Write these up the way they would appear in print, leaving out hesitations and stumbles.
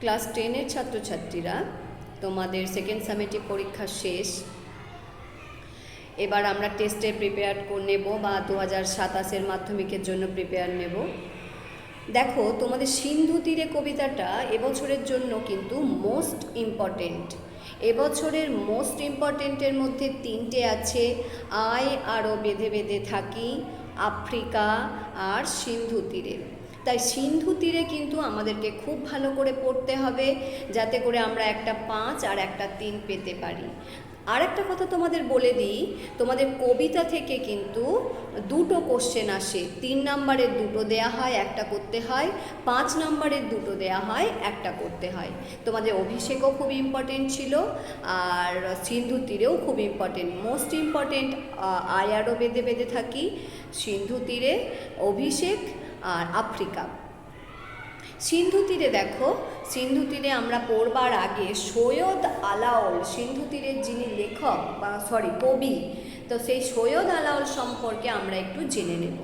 Class 10-এর ছাত্রছাত্রীরা, তোমাদের second summative পরীক্ষা শেষ। এবার আমরা টেস্টে প্রিপেয়ার করে নেব বা 2027-এর মাধ্যমিকের জন্য প্রিপেয়ার নেব। দেখো, তোমাদের সিন্ধু তীরে কবিতাটা এবছরের জন্য কিন্তু মোস্ট ইম্পর্টেন্ট। এবছরের মোস্ট ইম্পর্টেন্টের মধ্যে 3টে আছে: আয় আরও বেঁধে বেঁধে থাকি, আফ্রিকা আর সিন্ধু তীরে। তাই সিন্ধু তীরে কিন্তু আমাদেরকে খুব ভালো করে পড়তে হবে, যাতে করে আমরা একটা 5 আর একটা 3 পেতে পারি। আর একটা কথা তোমাদের বলে দিই, তোমাদের কবিতা থেকে কিন্তু 2টো কোশ্চেন আসে। 3 নম্বরের 2টো দেয়া হয়, একটা করতে হয়। 5 নম্বরের 2টো দেয়া হয়, একটা করতে হয়। তোমাদের অভিষেকও খুব ইম্পর্টেন্ট ছিল, আর সিন্ধু তীরেও খুব ইম্পর্টেন্ট। মোস্ট ইম্পর্টেন্ট আয় আরও বেঁধে বেঁধে থাকি, সিন্ধু তীরে, অভিষেক আর আফ্রিকা। সিন্ধু তীরে দেখো, সিন্ধু তীরে আমরা পড়বার আগে সৈয়দ আলাওল, সিন্ধু তীরের যিনি লেখক বা কবি, তো সেই সৈয়দ আলাওল সম্পর্কে আমরা একটু জেনে নেব।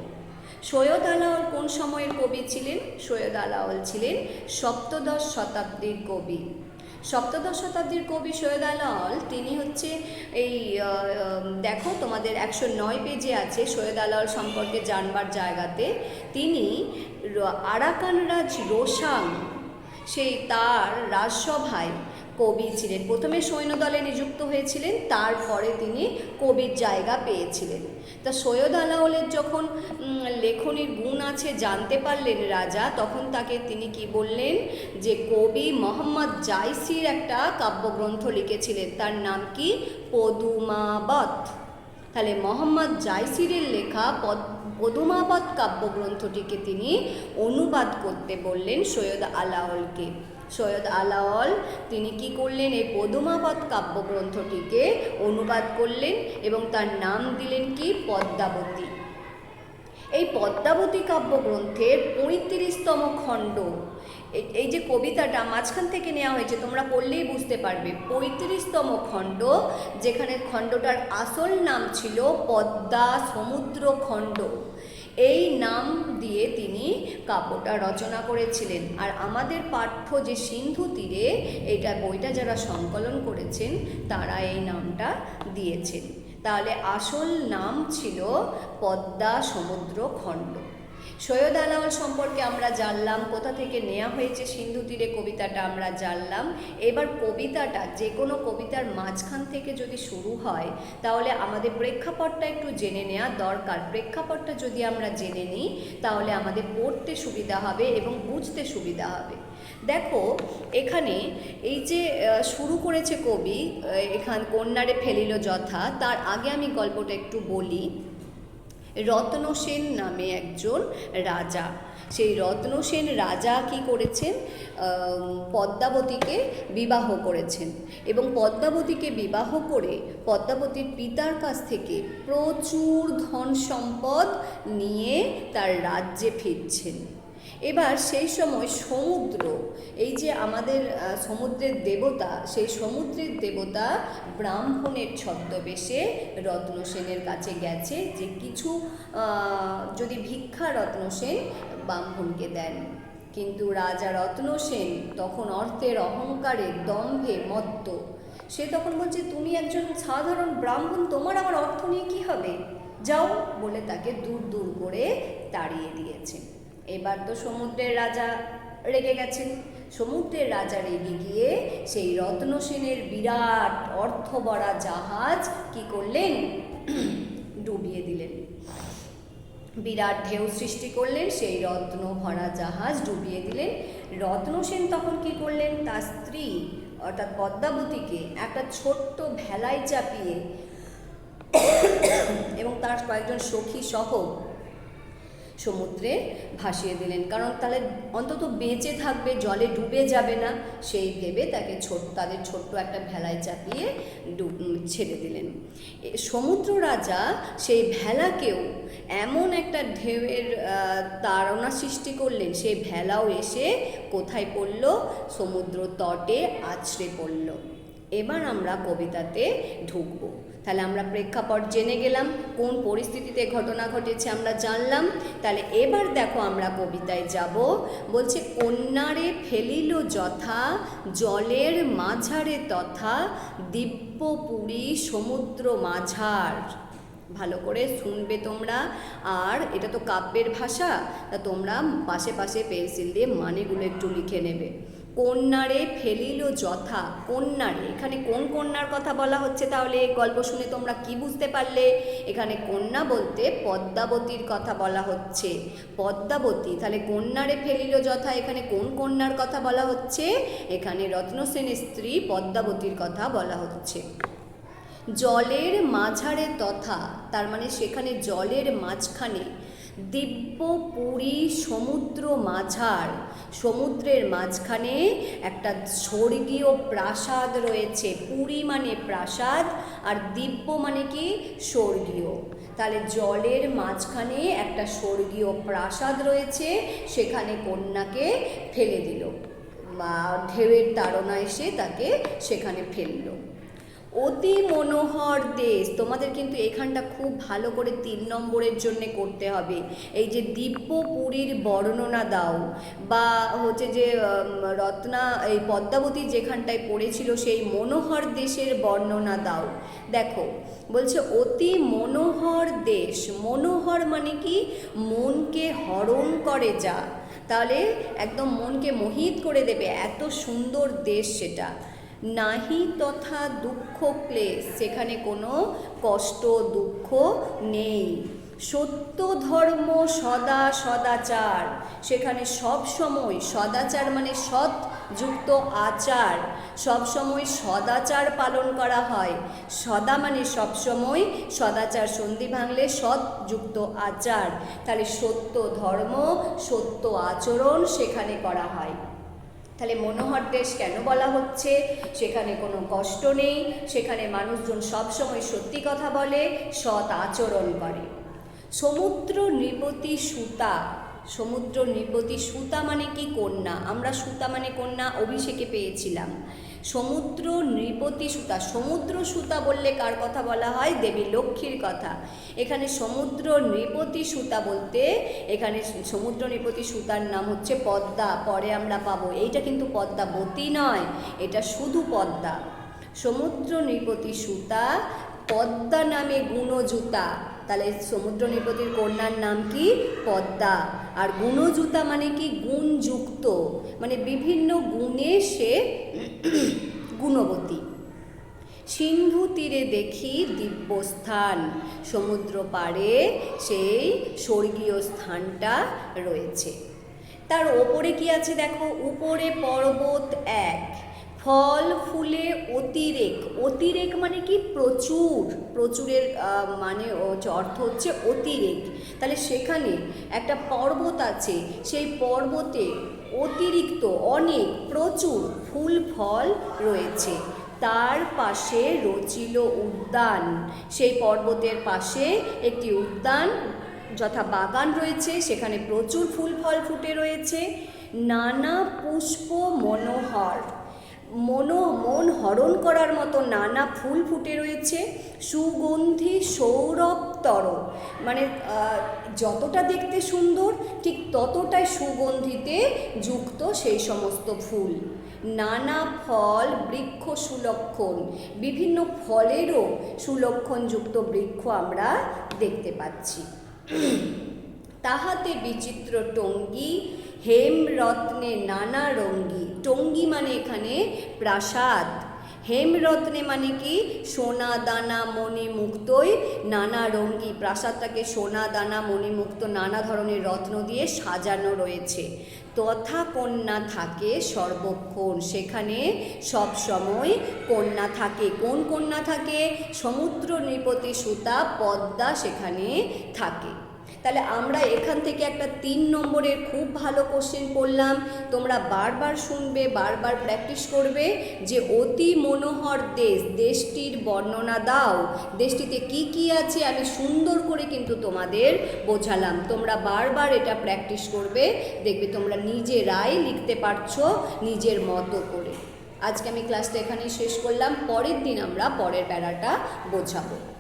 সৈয়দ আলাওল কোন সময়ের কবি ছিলেন? সৈয়দ আলাওল ছিলেন সপ্তদশ শতাব্দীর কবি। সপ্তদশ শতাব্দীর কবি সৈয়দ আলাওল, তিনি হচ্ছে এই দেখো তোমাদের 109 পেজে আছে সৈয়দ আলাওল সম্পর্কে জানবার জায়গাতে। তিনি আরাকান রাজ রোশাং, সেই তার রাজসভায় কবি ছিলেন। প্রথমে সৈন্যদলে নিযুক্ত হয়েছিলেন, তারপরে তিনি কবির জায়গা পেয়েছিলেন। তা সৈয়দ আলাওলের যখন লেখনীর গুণ আছে জানতে পারলেন রাজা, তখন তাকে তিনি কি বললেন, যে কবি মোহাম্মদ জাইসির একটা কাব্যগ্রন্থ লিখেছিলেন, তার নাম কি? পদুমাবত। তাহলে মোহাম্মদ জাইসিরের লেখা পদুমাবত কাব্যগ্রন্থটিকে তিনি অনুবাদ করতে বললেন সৈয়দ আলাওলকে। সৈয়দ আলাওল তিনি কি করলেন? এই পদুমাবত কাব্যগ্রন্থটিকে অনুবাদ করলেন এবং তার নাম দিলেন কি? পদ্মাবতী। এই পদ্মাবতী কাব্যগ্রন্থের 35তম খণ্ড, এই যে কবিতাটা মাঝখান থেকে নেওয়া হয়েছে, তোমরা পড়লেই বুঝতে পারবে। 35তম খণ্ড, যেখানে খণ্ডটার আসল নাম ছিল পদ্মা সমুদ্র খণ্ড, এই নাম দিয়ে তিনি কাব্যটা রচনা করেছিলেন। আর আমাদের পাঠ্য যে সিন্ধু তীরে, এইটা বইটা যারা সংকলন করেছেন তারা এই নামটা দিয়েছেন। তাহলে আসল নাম ছিল পদ্মা সমুদ্র খণ্ড। সৈয়দ আলাওল সম্পর্কে আমরা জানলাম, কোথা থেকে নেওয়া হয়েছে সিন্ধু তীরে কবিতাটা আমরা জানলাম। এবার কবিতাটা, যে কোনো কবিতার মাঝখান থেকে যদি শুরু হয়, তাহলে আমাদের প্রেক্ষাপটটা একটু জেনে নেওয়া দরকার। প্রেক্ষাপটটা যদি আমরা জেনে নিই, তাহলে আমাদের পড়তে সুবিধা হবে এবং বুঝতে সুবিধা হবে। দেখো, এখানে এই যে শুরু করেছে কবি, এখান কন্যারে ফেলিল যথা, তার আগে আমি গল্পটা একটু বলি। রত্নসেন নামে একজন রাজা, সেই রত্নসেন রাজা কি করেছেন? পদ্মাবতীকে বিবাহ করেছেন এবং পদ্মাবতীকে বিবাহ করে পদ্মাবতীর পিতার কাছ থেকে প্রচুর ধন সম্পদ নিয়ে তার রাজ্যে ফিরছেন। এবার সেই সময় সমুদ্র, এই যে আমাদের সমুদ্রের দেবতা, সেই সমুদ্রের দেবতা ব্রাহ্মণের ছদ্মবেশে রত্নসেনের কাছে গেছে যে কিছু যদি ভিক্ষা রত্নসেন ব্রাহ্মণকে দেন। কিন্তু রাজা রত্নসেন তখন অর্থের অহংকারে দম্ভে মত্ত। সে তখন বলছে, তুমি একজন সাধারণ ব্রাহ্মণ, তোমার আমার অর্থ নিয়ে কী হবে, যাও বলে তাকে দূর দূর করে তাড়িয়ে দিয়েছে। এবার তো সমুদ্রের রাজা রেগে গেছেন। সমুদ্রের রাজা রেগে গিয়ে সেই রত্নসেনের বিরাট অর্থভরা জাহাজ কি করলেন? ডুবিয়ে দিলেন। বিরাট ঢেউ সৃষ্টি করলেন, সেই রত্ন ভরা জাহাজ ডুবিয়ে দিলেন। রত্নসেন তখন কি করলেন? তার স্ত্রী অর্থাৎ পদ্মাবতীকে একটা ছোট্ট ভেলায় চাপিয়ে এবং তার কয়েকজন সখী সহ সমুদ্রে ভাসিয়ে দিলেন। কারণ তাহলে অন্তত বেঁচে থাকবে, জলে ডুবে যাবে না, সেই ভেবে তাকে তাদের ছোট্ট একটা ভেলায় চাপিয়ে ছেড়ে দিলেন। সমুদ্র রাজা সেই ভেলাকেও এমন একটা ঢেউয়ের তাড়না সৃষ্টি করলেন, সেই ভেলাও এসে কোথায় পড়ল? সমুদ্র তটে আছড়ে পড়ল। এবার আমরা কবিতাতে ঢুকব। তাহলে আমরা প্রেক্ষাপট জেনে গেলাম, কোন পরিস্থিতিতে ঘটনা ঘটেছে আমরা জানলাম। তাহলে এবার দেখো আমরা কবিতায় যাব। বলছে কন্যারে ফেলিল যথা জলের মাঝারে তথা দিব্যপুরী সমুদ্র মাঝার। ভালো করে শুনবে তোমরা। আর এটা তো কাব্যের ভাষা, তা তোমরা পাশে পাশে পেন্সিল দিয়ে মানেগুলো একটু লিখে নেবে। কন্যারে ফেলিল যথা, কন্যারে, এখানে কোন কন্যার কথা বলা হচ্ছে? তাহলে এই গল্প শুনে তোমরা কি বুঝতে পারলে? এখানে কন্যা বলতে পদ্মাবতীর কথা বলা হচ্ছে। পদ্মাবতী, তাহলে কন্যারে ফেলিল যথা, এখানে কোন কন্যার কথা বলা হচ্ছে? এখানে রত্নসেনের স্ত্রী পদ্মাবতীর কথা বলা হচ্ছে। জলের মাঝারে তথা, তার মানে সেখানে জলের মাঝখানে, দিব্যপুরী সমুদ্র মাঝার, সমুদ্রের মাঝখানে একটা স্বর্গীয় প্রাসাদ রয়েছে। পুরী মানে প্রাসাদ, আর দিব্য মানে কি? স্বর্গীয়। তাহলে জলের মাঝখানে একটা স্বর্গীয় প্রাসাদ রয়েছে, সেখানে কন্যাকে ফেলে দিল, বা ঢেউয়ের তাড়না এসে তাকে সেখানে ফেললো। অতি মনোহর দেশ, তোমাদের কিন্তু এখানটা খুব ভালো করে 3 নম্বরের জন্য করতে হবে। এই যে দিব্যপুরীর বর্ণনা দাও, বা হচ্ছে যে রত্না এই পদ্মাবতী যেখানটায় পড়েছিল সেই মনোহর দেশের বর্ণনা দাও। দেখো বলছে অতি মনোহর দেশ, মনোহর মানে কি? মনকে হরণ করে যা, তাহলে একদম মনকে মোহিত করে দেবে, এত সুন্দর দেশ সেটা। নাহি তথা দুঃখ ক্লেশ, সেখানে কোনো কষ্ট দুঃখ নেই। সত্য ধর্ম সদা সদাচার, সেখানে সব সময়, সদাচার মানে সৎ যুক্ত আচার, সব সময় সদাচার পালন করা হয়। সদা মানে সব সময়, সদাচার সন্ধি ভাঙলে সৎ যুক্ত আচার, তাহলে সত্য ধর্ম সত্য আচরণ সেখানে করা হয়। তাহলে মনোহর দেশ কেন বলা হচ্ছে? সেখানে কোনো কষ্ট নেই, সেখানে মানুষজন সবসময় সত্যি কথা বলে, সৎ আচরণ করে। সমুদ্র নৃপতি সুতা, সমুদ্র নৃপতি সুতা মানে কি? কন্যা। আমরা সুতা মানে কন্যা অভিষেকে পেয়েছিলাম। সমুদ্র নৃপতি সুতা, সমুদ্র সুতা বললে কার কথা বলা হয়? দেবী লক্ষ্মীর কথা। এখানে সমুদ্র নৃপতি সুতা বলতে এখানে সমুদ্র নৃপতি সুতার নাম হচ্ছে পদ্মা, পরে আমরা পাবো। এইটা কিন্তু পদ্মাবতী নয়, এটা শুধু পদ্মা। সমুদ্র নৃপতি সুতা পদ্মা নামে গুণজুতা, তাহলে সমুদ্র নৃপতির কন্যার নাম কি? পদ্মা। আর গুণজুতা মানে কি? গুণযুক্ত, মানে বিভিন্ন গুণে সে গুণবতী। সিন্ধু তীরে দেখি দিব্যস্থান, সমুদ্র পাড়ে সেই স্বর্গীয় স্থানটা রয়েছে। তার ওপরে কি আছে দেখো, উপরে পর্বত এক, ফল ফুলে অতিরেক, অতিরেক মানে কি? প্রচুর, প্রচুরের মানে অর্থ হচ্ছে অতিরেক। তাহলে সেখানে একটা পর্বত আছে, সেই পর্বতে অতিরিক্ত অনেক প্রচুর ফুল ফল রয়েছে। তার পাশে রচিল উদ্যান, সেই পর্বতের পাশে একটি উদ্যান যথা বাগান রয়েছে, সেখানে প্রচুর ফুল ফল ফুটে রয়েছে। নানা পুষ্প মনোহর, মন হরণ করার মতো নানা ফুল ফুটে রয়েছে। সুগন্ধি সৌরভতর, মানে যতটা দেখতে সুন্দর ঠিক ততটাই সুগন্ধিতে যুক্ত সেই সমস্ত ফুল। নানা ফল বৃক্ষ সুলক্ষণ, বিভিন্ন ফলেরও সুলক্ষণযুক্ত বৃক্ষ আমরা দেখতে পাচ্ছি। তাহাতে বিচিত্র টঙ্গী হেমরত্নে নানা রঙ্গী, টঙ্গী মানে এখানে প্রাসাদ, হেমরত্নে মানে কি? সোনা দানা মণিমুক্তই নানা রঙ্গী, প্রাসাদটাকে সোনা দানা মণিমুক্ত নানা ধরনের রত্ন দিয়ে সাজানো রয়েছে। তথা কন্যা থাকে সর্বক্ষণ, সেখানে সব সময় কন্যা থাকে। কোন কন্যা থাকে? সমুদ্র নৃপতি সুতা পদ্মা সেখানে থাকে। তাহলে আমরা এখান থেকে একটা 3 নম্বরের খুব ভালো কোশ্চেন পড়লাম। তোমরা বারবার শুনবে, বারবার প্র্যাকটিস করবে যে অতি মনোহর দেশ, দেশটির বর্ণনা দাও, দেশটিতে কি কি আছে আমি সুন্দর করে কিন্তু তোমাদের বোঝালাম। তোমরা বারবার এটা প্র্যাকটিস করবে, দেখবে তোমরা নিজেরাই লিখতে পারছো নিজের মতো করে। আজকে আমি ক্লাসটা এখানেই শেষ করলাম, পরের দিন আমরা পরের প্যারাটা বোঝাবো।